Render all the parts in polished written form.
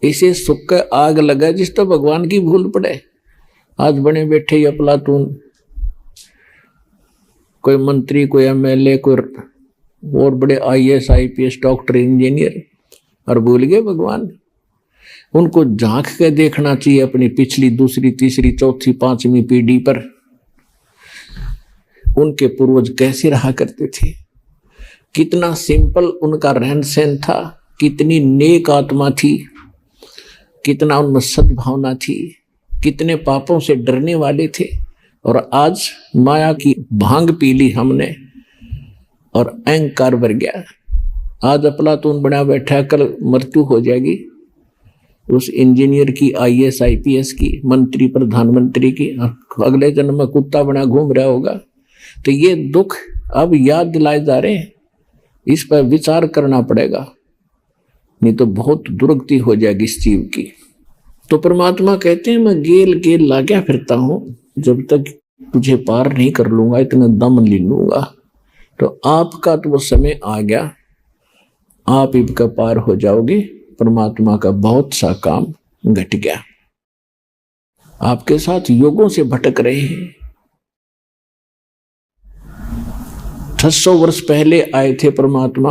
इसे सुख का आग लगा जिस तो भगवान की भूल पड़े। आज बने बैठे ये अफलातून, कोई मंत्री, कोई एमएलए, कोई और बड़े आईएएस आईपीएस डॉक्टर इंजीनियर, और भूल गए भगवान। उनको झांक के देखना चाहिए अपनी पिछली दूसरी तीसरी चौथी पांचवी पीढ़ी पर, उनके पूर्वज कैसे रहा करते थे, कितना सिंपल उनका रहन सहन था, कितनी नेक आत्मा थी, कितना उनमें सद्भावना थी, कितने पापों से डरने वाले थे। और आज माया की भांग पी ली हमने और अहंकार भर गया। आज अफलातून बना बैठा, कल मृत्यु हो जाएगी उस इंजीनियर की, आईएएस आईपीएस की, मंत्री प्रधानमंत्री की, अगले जन्म में कुत्ता बना घूम रहा होगा। तो ये दुख अब याद दिलाए जा रहे हैं, इस पर विचार करना पड़ेगा, नहीं तो बहुत दुर्गति हो जाएगी इस जीव की। तो परमात्मा कहते हैं मैं गेल गेल लाग्या फिरता हूं, जब तक तुझे पार नहीं कर लूंगा, इतना दम ले लूंगा। तो आपका तो वो समय आ गया, आप इनका पार हो जाओगे। परमात्मा का बहुत सा काम घट गया, आपके साथ योगों से भटक रहे हैं। 600 वर्ष पहले आए थे परमात्मा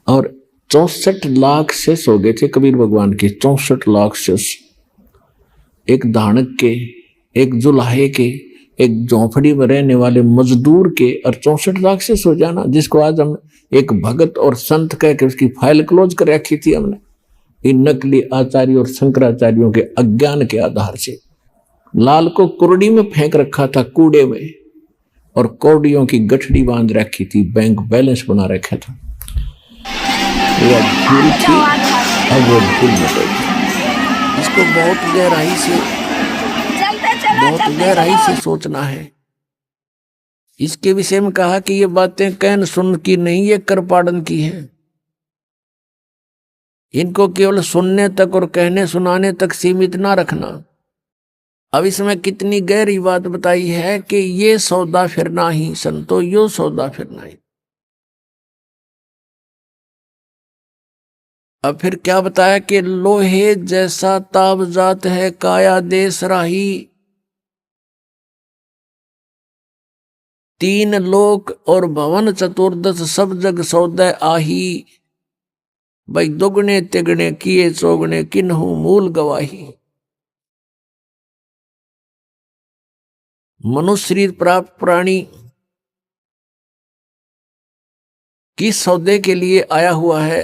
और 64 लाख शेष हो गए थे कबीर भगवान के। 64 लाख शेष, एक धानक के, एक जुलाहे के, एक झोंपड़ी में रहने वाले मजदूर के, और 64 लाख शेष हो जाना, जिसको आज हम एक भगत और संत कह के उसकी फाइल क्लोज कर रखी थी हमने, इन नकली आचार्य और शंकराचार्यों के अज्ञान के आधार से। लाल को कुरडी में फेंक रखा था, कूड़े में, और कौड़ियों की गठड़ी बांध रखी थी, बैंक बैलेंस बना रखा था। वह भूल थी, अब वो भूल मिटेगी। इसको बहुत गहराई से सोचना है। इसके विषय में कहा कि ये बातें कहन सुन की नहीं, ये कर पाड़न की है। इनको केवल सुनने तक और कहने सुनाने तक सीमित ना रखना। अब इसमें कितनी गहरी बात बताई है कि ये सौदा फिरना ही संतो, यो सौदा फिरना ही। अब फिर क्या बताया कि लोहे जैसा ताब जात है काया देश राही, 3 लोक और भवन चतुर्दश सब जग सौदे आही। भाई दुगने तिगने किए चौगने किन्हू मूल गवाही। मनुष्य शरीर प्राप्त प्राणी किस सौदे के लिए आया हुआ है?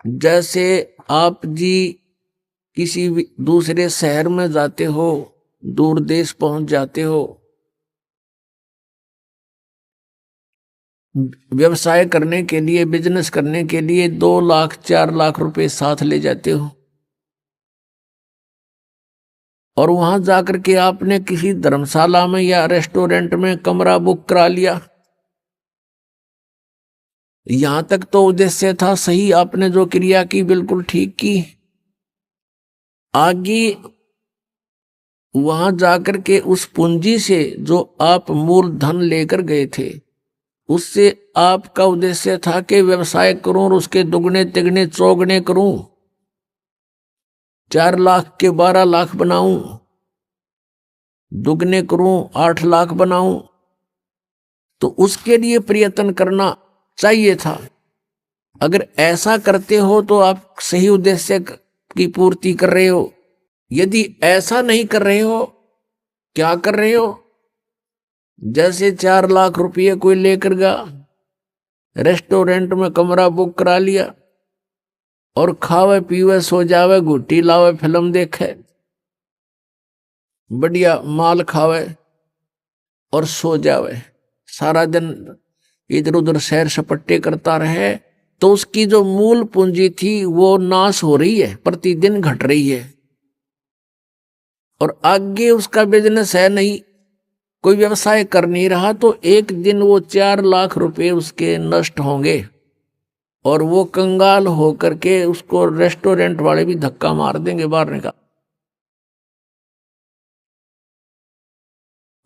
जैसे आप जी किसी दूसरे शहर में जाते हो, दूर देश पहुंच जाते हो, व्यवसाय करने के लिए, बिजनेस करने के लिए 2 लाख 4 लाख रुपए साथ ले जाते हो, और वहां जाकर के आपने किसी धर्मशाला में या रेस्टोरेंट में कमरा बुक करा लिया। यहां तक तो उद्देश्य था सही, आपने जो क्रिया की बिल्कुल ठीक की। आगे वहां जाकर के उस पूंजी से जो आप मूल धन लेकर गए थे, उससे आपका उद्देश्य था कि व्यवसाय करूं और उसके दुगने तिगने चौगने करूं, 4 लाख के 12 लाख बनाऊं, दुगने करूं 8 लाख बनाऊं। तो उसके लिए प्रयत्न करना चाहिए था। अगर ऐसा करते हो तो आप सही उद्देश्य की पूर्ति कर रहे हो। यदि ऐसा नहीं कर रहे हो, क्या कर रहे हो? जैसे 4 लाख रुपये कोई लेकर गया, रेस्टोरेंट में कमरा बुक करा लिया और खावे पीवे सो जावे, घुट्टी लावे, फिल्म देखे, बढ़िया माल खावे और सो जावे, सारा दिन इधर उधर सैर सपट्टे करता रहे, तो उसकी जो मूल पूंजी थी वो नाश हो रही है, प्रतिदिन घट रही है। और आगे उसका बिजनेस है नहीं, कोई व्यवसाय कर नहीं रहा, तो एक दिन वो 4 लाख रुपए उसके नष्ट होंगे और वो कंगाल होकर के उसको रेस्टोरेंट वाले भी धक्का मार देंगे बाहर निकाल।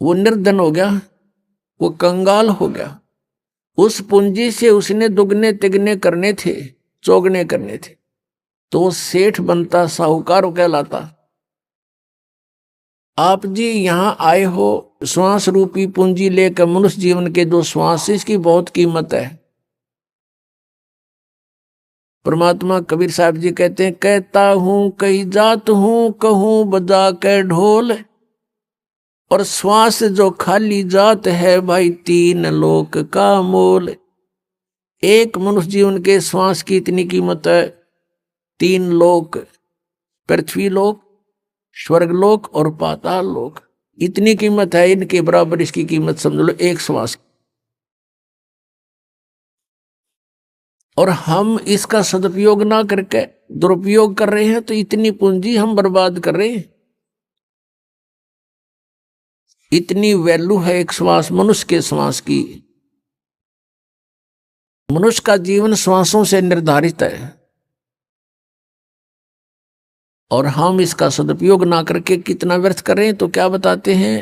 वो निर्धन हो गया, वो कंगाल हो गया। उस पूंजी से उसने दुगने तिगने करने थे, चौगने करने थे। तो वो सेठ बनता, साहूकार कहलाता। आप जी यहां आए हो श्वास रूपी पूंजी लेकर, मनुष्य जीवन के जो श्वास, इसकी बहुत कीमत है। परमात्मा कबीर साहब जी कहते हैं, कहता हूं कही जात हूं, कहूं बजा के ढोल, और श्वास जो खाली जात है भाई, तीन लोक का मोल। एक मनुष्य जीवन के श्वास की इतनी कीमत है, तीन लोक, पृथ्वी लोक, स्वर्ग लोक और पाताल लोक, इतनी कीमत है। इनके बराबर इसकी कीमत समझ लो एक श्वास की। और हम इसका सदुपयोग ना करके दुरुपयोग कर रहे हैं, तो इतनी पूंजी हम बर्बाद कर रहे हैं। इतनी वैल्यू है एक श्वास, मनुष्य के श्वास की। मनुष्य का जीवन श्वासों से निर्धारित है, और हम इसका सदुपयोग ना करके कितना व्यर्थ करें। तो क्या बताते हैं,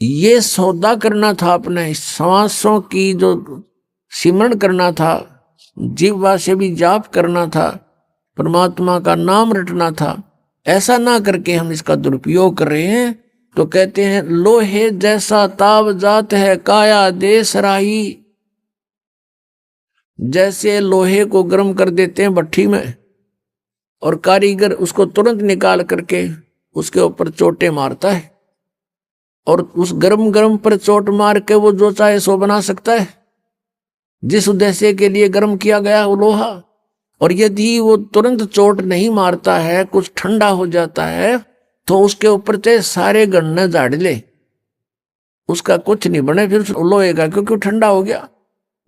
ये सौदा करना था अपने श्वासों की, जो सिमरण करना था, जीवा से भी जाप करना था, परमात्मा का नाम रटना था, ऐसा ना करके हम इसका दुरुपयोग कर रहे हैं। तो कहते हैं, लोहे जैसा ताव जात है, काया देश राही। जैसे लोहे को गर्म कर देते हैं भट्ठी में, और कारीगर उसको तुरंत निकाल करके उसके ऊपर चोटें मारता है, और उस गरम गरम पर चोट मार के वो जो चाहे सो बना सकता है, जिस उद्देश्य के लिए गर्म किया गया वो लोहा। और यदि वो तुरंत चोट नहीं मारता है, कुछ ठंडा हो जाता है, तो उसके ऊपर से सारे गन्ने झाड़ ले, उसका कुछ नहीं बने फिर लोहे का, क्योंकि ठंडा हो गया,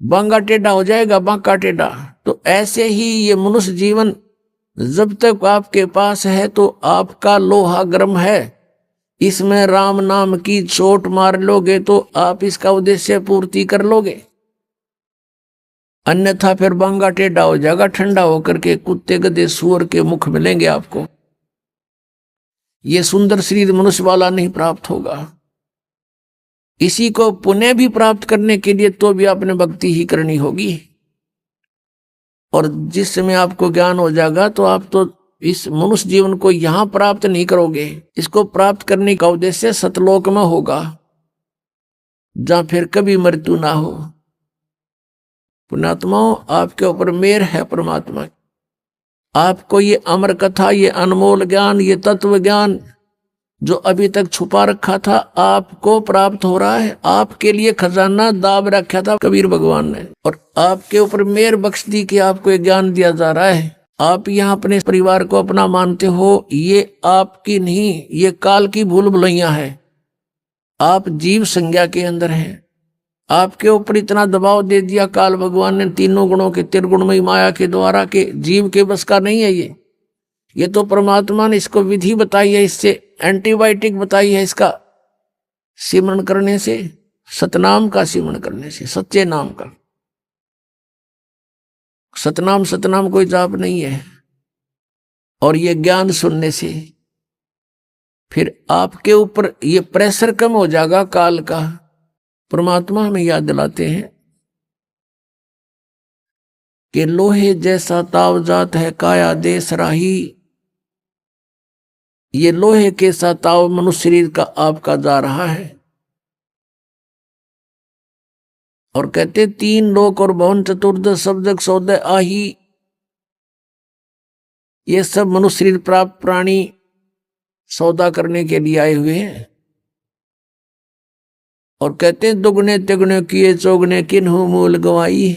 बांगा टेढ़ा हो जाएगा, बांका टेढ़ा। तो ऐसे ही ये मनुष्य जीवन जब तक आपके पास है तो आपका लोहा गर्म है। इसमें राम नाम की चोट मार लोगे तो आप इसका उद्देश्य पूर्ति कर लोगे, अन्यथा फिर बांगा टेढ़ा हो जाएगा, ठंडा होकर के कुत्ते गधे सूअर के मुख मिलेंगे आपको। ये सुंदर शरीर मनुष्य वाला नहीं प्राप्त होगा। इसी को पुण्य भी प्राप्त करने के लिए तो भी आपने भक्ति ही करनी होगी। और जिस समय आपको ज्ञान हो जाएगा तो आप तो इस मनुष्य जीवन को यहां प्राप्त नहीं करोगे, इसको प्राप्त करने का उद्देश्य सतलोक में होगा, जहां फिर कभी मृत्यु ना हो। पुण्यात्माओं, आपके ऊपर मेहर है परमात्मा, आपको ये अमर कथा, ये अनमोल ज्ञान, ये तत्व ज्ञान जो अभी तक छुपा रखा था, आपको प्राप्त हो रहा है। आपके लिए खजाना दाब रखा था कबीर भगवान ने, और आपके ऊपर मेहर बख्श दी कि आपको ये ज्ञान दिया जा रहा है। आप यहाँ अपने परिवार को अपना मानते हो, ये आपकी नहीं, ये काल की भूल भुलैया है। आप जीव संज्ञा के अंदर हैं, आपके ऊपर इतना दबाव दे दिया काल भगवान ने, तीनों गुणों के त्रिगुणमयी माया के द्वारा, के जीव के बस का नहीं है ये तो परमात्मा ने इसको विधि बताई है, इससे एंटीबायोटिक बताई है, इसका सिमरण करने से, सतनाम का सिमरण करने से, सच्चे नाम का। सतनाम सतनाम कोई जाप नहीं है। और ये ज्ञान सुनने से फिर आपके ऊपर ये प्रेशर कम हो जाएगा काल का। परमात्मा हमें याद दिलाते हैं कि लोहे जैसा ताव जात है, काया देश राही। ये लोहे के साथ ताव मनुष्य शरीर का आपका जा रहा है। और कहते तीन लोक और भवन चतुर्दश शब्दक सौदय आही। ये सब मनुष्य शरीर प्राप्त प्राणी सौदा करने के लिए आए हुए हैं। और कहते दुगने तिगने किए चौगने किन्हु मूल गवाई।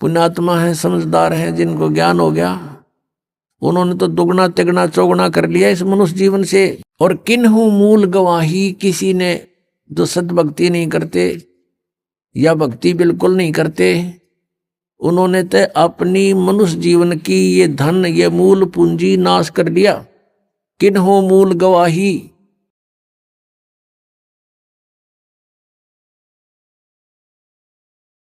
पुण्यात्मा है, समझदार है, जिनको ज्ञान हो गया, उन्होंने तो दुगना तिगना चौगुना कर लिया इस मनुष्य जीवन से। और किन्हु मूल गवाही, किसी ने जो सद्भक्ति नहीं करते या भक्ति बिल्कुल नहीं करते, उन्होंने तो अपनी मनुष्य जीवन की ये धन, ये मूल पूंजी नाश कर दिया। किन्हु मूल गवाही,